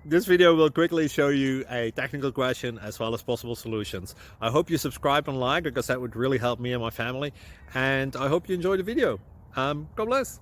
This video will quickly show you a technical question as well as possible solutions. I hope you subscribe and like, because that would really help me and my family. And I hope you enjoy the video. God bless.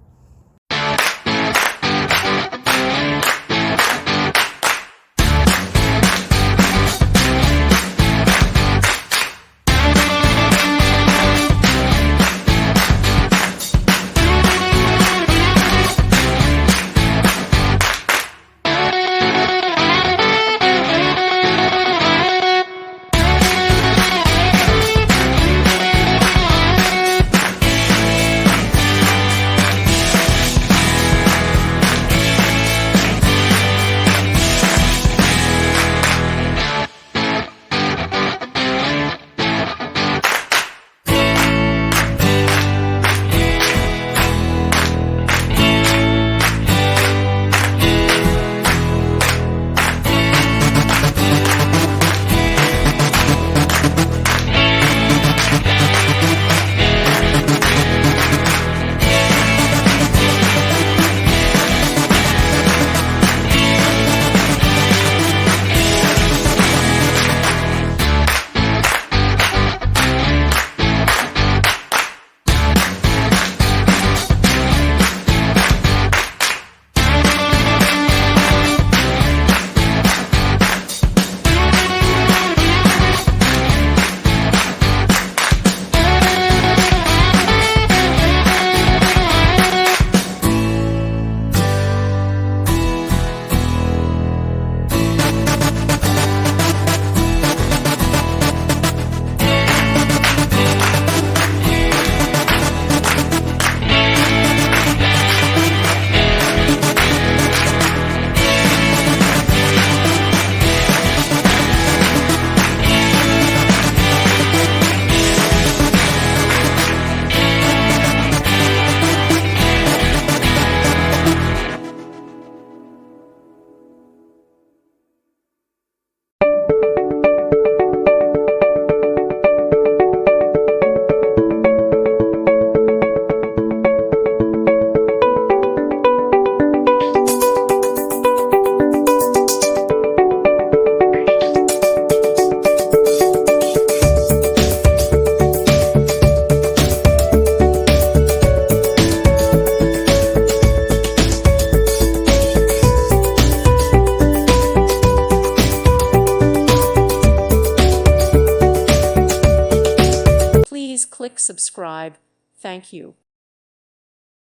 Please click subscribe. Thank you.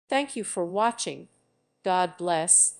Thank you for watching. God bless.